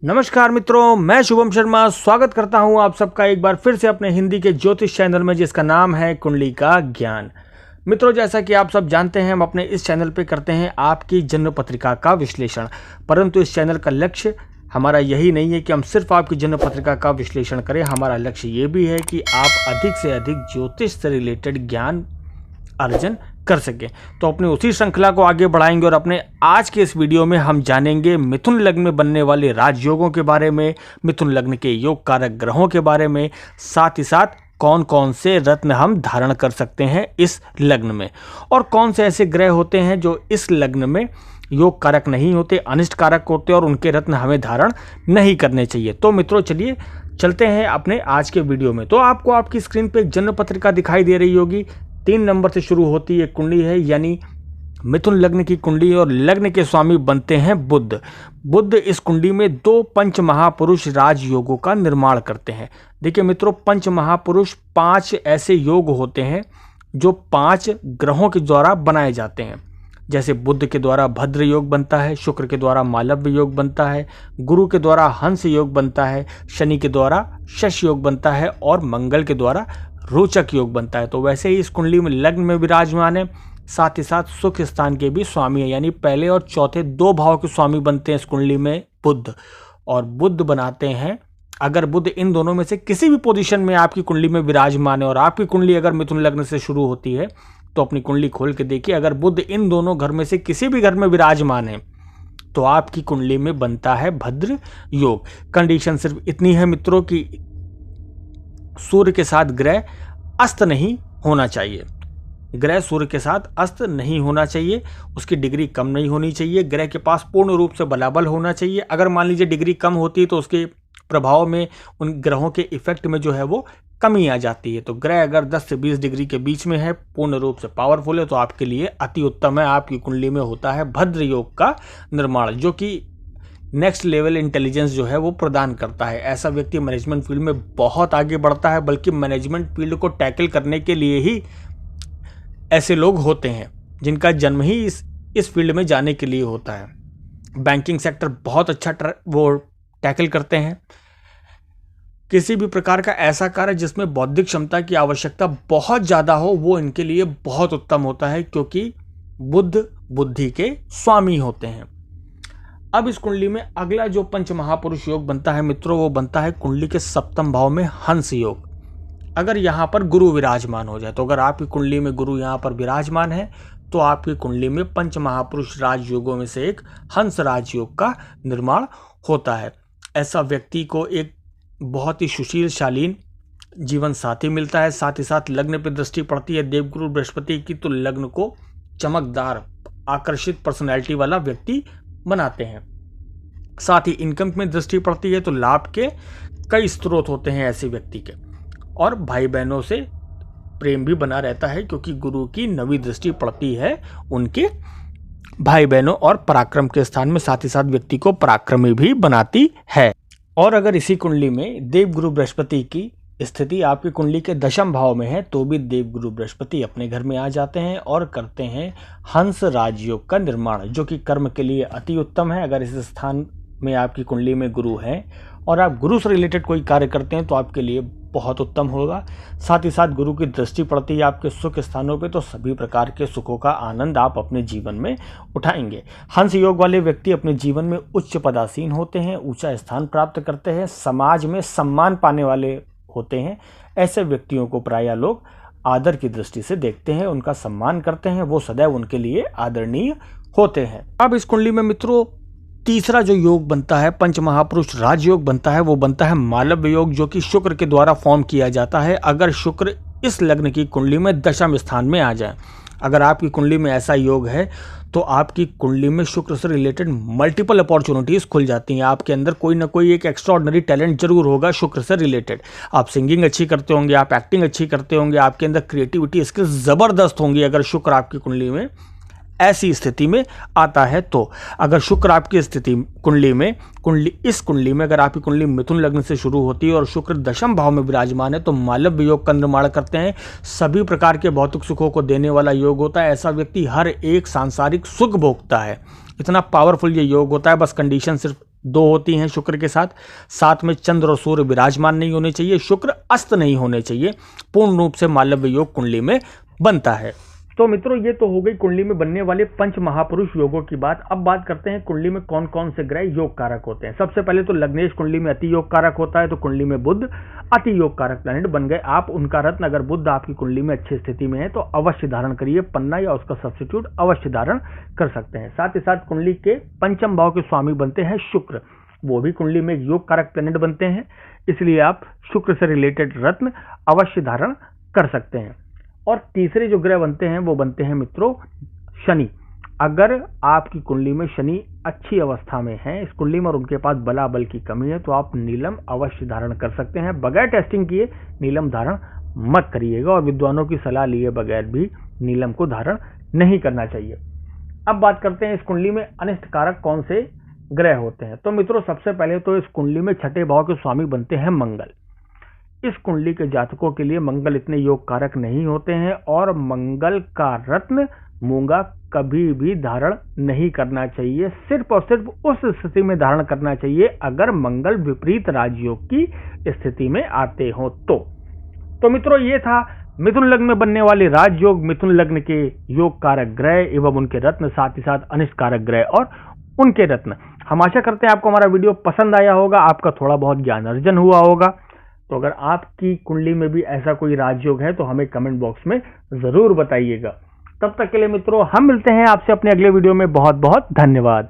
नमस्कार मित्रों, मैं शुभम शर्मा स्वागत करता हूं आप सबका एक बार फिर से अपने हिंदी के ज्योतिष चैनल में, जिसका नाम है कुंडली का ज्ञान। मित्रों, जैसा कि आप सब जानते हैं, हम अपने इस चैनल पे करते हैं आपकी जन्म पत्रिका का विश्लेषण। परंतु इस चैनल का लक्ष्य हमारा यही नहीं है कि हम सिर्फ आपकी जन्म पत्रिका का विश्लेषण करें। हमारा लक्ष्य ये भी है कि आप अधिक से अधिक ज्योतिष से रिलेटेड ज्ञान अर्जन कर सके। तो अपनी उसी श्रृंखला को आगे बढ़ाएंगे और अपने आज के इस वीडियो में हम जानेंगे मिथुन लग्न में बनने वाले राजयोगों के बारे में, मिथुन लग्न के योग कारक ग्रहों के बारे में, साथ ही साथ कौन कौन से रत्न हम धारण कर सकते हैं इस लग्न में, और कौन से ऐसे ग्रह होते हैं जो इस लग्न में योग कारक नहीं होते, अनिष्ट कारक होते, और उनके रत्न हमें धारण नहीं करने चाहिए। तो मित्रों, चलिए चलते हैं अपने आज के वीडियो में। तो आपको आपकी स्क्रीन पे एक जन्म पत्रिका दिखाई दे रही होगी। 3 नंबर से शुरू होती है कुंडली है, यानी मिथुन लग्न की कुंडली, और लग्न के स्वामी बनते हैं बुध। बुध इस कुंडली में 2 पंच महापुरुष राजयोगों का निर्माण करते हैं। देखिए मित्रों, पंच महापुरुष 5 ऐसे योग होते हैं जो 5 ग्रहों के द्वारा बनाए जाते हैं। जैसे बुध के द्वारा भद्र योग बनता है, शुक्र के द्वारा मालव्य योग बनता है, गुरु के द्वारा हंस योग बनता है, शनि के द्वारा शश योग बनता है, और मंगल के द्वारा रोचक योग बनता है। तो वैसे ही इस कुंडली में लग्न में विराजमान है, साथ ही साथ सुख स्थान के भी स्वामी है, यानी पहले और चौथे 2 भाव के स्वामी बनते हैं इस कुंडली में बुध। और बुध बनाते हैं, अगर बुध इन दोनों में से किसी भी पोजीशन में आपकी कुंडली में विराजमान है, और आपकी कुंडली अगर मिथुन लग्न से शुरू होती है तो अपनी कुंडली खोल के देखिए, अगर बुध इन दोनों घर में से किसी भी घर में विराजमान है तो आपकी कुंडली में बनता है भद्र योग। कंडीशन सिर्फ इतनी है मित्रों कि सूर्य के साथ ग्रह अस्त नहीं होना चाहिए। ग्रह सूर्य के साथ अस्त नहीं होना चाहिए, उसकी डिग्री कम नहीं होनी चाहिए, ग्रह के पास पूर्ण रूप से बलाबल होना चाहिए। अगर मान लीजिए डिग्री कम होती है तो उसके प्रभाव में, उन ग्रहों के इफेक्ट में जो है वो कमी आ जाती है। तो ग्रह अगर 10 से 20 डिग्री के बीच में है, पूर्ण रूप से पावरफुल है, तो आपके लिए अति उत्तम है। आपकी कुंडली में होता है भद्र योग का निर्माण, जो कि नेक्स्ट लेवल इंटेलिजेंस जो है वो प्रदान करता है। ऐसा व्यक्ति मैनेजमेंट फील्ड में बहुत आगे बढ़ता है, बल्कि मैनेजमेंट फील्ड को टैकल करने के लिए ही ऐसे लोग होते हैं जिनका जन्म ही इस फील्ड में जाने के लिए होता है। बैंकिंग सेक्टर बहुत अच्छा वो टैकल करते हैं। किसी भी प्रकार का ऐसा कार्य जिसमें बौद्धिक क्षमता की आवश्यकता बहुत ज़्यादा हो, वो इनके लिए बहुत उत्तम होता है, क्योंकि बुध बुद्धि के स्वामी होते हैं। अब इस कुंडली में अगला जो पंच महापुरुष योग बनता है मित्रों, वो बनता है कुंडली के 7वें भाव में हंस योग। अगर यहाँ पर गुरु विराजमान हो जाए, तो अगर आपकी कुंडली में गुरु यहाँ पर विराजमान है तो आपकी कुंडली में पंच महापुरुष राजयोगों में से एक हंस राजयोग का निर्माण होता है। ऐसा व्यक्ति को एक बहुत ही सुशील शालीन जीवन साथी मिलता है। साथ ही साथ लग्न पर दृष्टि पड़ती है देवगुरु बृहस्पति की, तो लग्न को चमकदार आकर्षित पर्सनैलिटी वाला व्यक्ति बनाते हैं। साथ ही इनकम में दृष्टि पड़ती है तो लाभ के कई स्रोत होते हैं ऐसे व्यक्ति के, और भाई बहनों से प्रेम भी बना रहता है, क्योंकि गुरु की 9वीं दृष्टि पड़ती है उनके भाई बहनों और पराक्रम के स्थान में, साथ ही साथ व्यक्ति को पराक्रमी भी बनाती है। और अगर इसी कुंडली में देवगुरु बृहस्पति की स्थिति आपकी कुंडली के 10वें भाव में है, तो भी देवगुरु बृहस्पति अपने घर में आ जाते हैं और करते हैं हंस राजयोग का निर्माण, जो कि कर्म के लिए अति उत्तम है। अगर इस स्थान में आपकी कुंडली में गुरु है और आप गुरु से रिलेटेड कोई कार्य करते हैं तो आपके लिए बहुत उत्तम होगा। साथ ही साथ गुरु की दृष्टि पड़ती है आपके सुख स्थानों पे, तो सभी प्रकार के सुखों का आनंद आप अपने जीवन में उठाएंगे। हंस योग वाले व्यक्ति अपने जीवन में उच्च पदासीन होते हैं, ऊंचा स्थान प्राप्त करते हैं, समाज में सम्मान पाने वाले होते हैं। ऐसे व्यक्तियों को प्रायः लोग आदर की दृष्टि से देखते हैं, उनका सम्मान करते हैं, वो सदैव उनके लिए आदरणीय होते हैं। अब इस कुंडली में मित्रों तीसरा जो योग बनता है, पंच महापुरुष राजयोग बनता है, वो बनता है मालव्य योग, जो कि शुक्र के द्वारा फॉर्म किया जाता है। अगर शुक्र इस लग्न की कुंडली में 10वें स्थान में आ जाए, अगर आपकी कुंडली में ऐसा योग है तो आपकी कुंडली में शुक्र से रिलेटेड मल्टीपल अपॉर्चुनिटीज़ खुल जाती हैं। आपके अंदर कोई ना कोई एक एक्स्ट्राऑर्डिनरी टैलेंट जरूर होगा शुक्र से रिलेटेड। आप सिंगिंग अच्छी करते होंगे, आप एक्टिंग अच्छी करते होंगे, आपके अंदर क्रिएटिविटी स्किल्स ज़बरदस्त होंगी अगर शुक्र आपकी कुंडली में ऐसी स्थिति में आता है तो। अगर शुक्र आपकी स्थिति इस कुंडली में अगर आपकी कुंडली मिथुन लग्न से शुरू होती है और शुक्र 10वें भाव में विराजमान है तो मालव्य योग का निर्माण करते हैं। सभी प्रकार के भौतिक सुखों को देने वाला योग होता है। ऐसा व्यक्ति हर एक सांसारिक सुख भोगता है, इतना पावरफुल ये योग होता है। बस कंडीशन सिर्फ 2 होती हैं शुक्र के साथ। साथ में चंद्र और सूर्य विराजमान नहीं होने चाहिए, शुक्र अस्त नहीं होने चाहिए, पूर्ण रूप से मालव्य योग कुंडली में बनता है। तो मित्रों, ये तो हो गई कुंडली में बनने वाले पंच महापुरुष योगों की बात। अब बात करते हैं कुंडली में कौन कौन से ग्रह योग कारक होते हैं। सबसे पहले तो लग्नेश कुंडली में अति योग कारक होता है, तो कुंडली में बुध अति योग कारक प्लैनेट बन गए। आप उनका रत्न, अगर बुध आपकी कुंडली में अच्छी स्थिति में है तो अवश्य धारण करिए, पन्ना या उसका सब्स्टिट्यूट अवश्य धारण कर सकते हैं। साथ ही साथ कुंडली के पंचम भाव के स्वामी बनते हैं शुक्र, वो भी कुंडली में योग कारक प्लैनेट बनते हैं, इसलिए आप शुक्र से रिलेटेड रत्न अवश्य धारण कर सकते हैं। और तीसरे जो ग्रह बनते हैं वो बनते हैं मित्रों शनि। अगर आपकी कुंडली में शनि अच्छी अवस्था में है इस कुंडली में और उनके पास बला बल की कमी है तो आप नीलम अवश्य धारण कर सकते हैं। बगैर टेस्टिंग किए नीलम धारण मत करिएगा, और विद्वानों की सलाह लिए बगैर भी नीलम को धारण नहीं करना चाहिए। अब बात करते हैं इस कुंडली में अनिष्ट कारक कौन से ग्रह होते हैं। तो मित्रों, सबसे पहले तो इस कुंडली में छठे भाव के स्वामी बनते हैं मंगल। इस कुंडली के जातकों के लिए मंगल इतने योग कारक नहीं होते हैं, और मंगल का रत्न मूंगा कभी भी धारण नहीं करना चाहिए। सिर्फ और सिर्फ उस स्थिति में धारण करना चाहिए अगर मंगल विपरीत राजयोग की स्थिति में आते हो तो मित्रों, ये था मिथुन लग्न में बनने वाले राजयोग, मिथुन लग्न के योग कारक ग्रह एवं उनके रत्न, साथ ही साथ अनिष्ट कारक ग्रह और उनके रत्न। हम आशा करते हैं आपको हमारा वीडियो पसंद आया होगा, आपका थोड़ा बहुत ज्ञान अर्जन हुआ होगा। तो अगर आपकी कुंडली में भी ऐसा कोई राजयोग है तो हमें कमेंट बॉक्स में जरूर बताइएगा। तब तक के लिए मित्रों, हम मिलते हैं आपसे अपने अगले वीडियो में। बहुत बहुत धन्यवाद।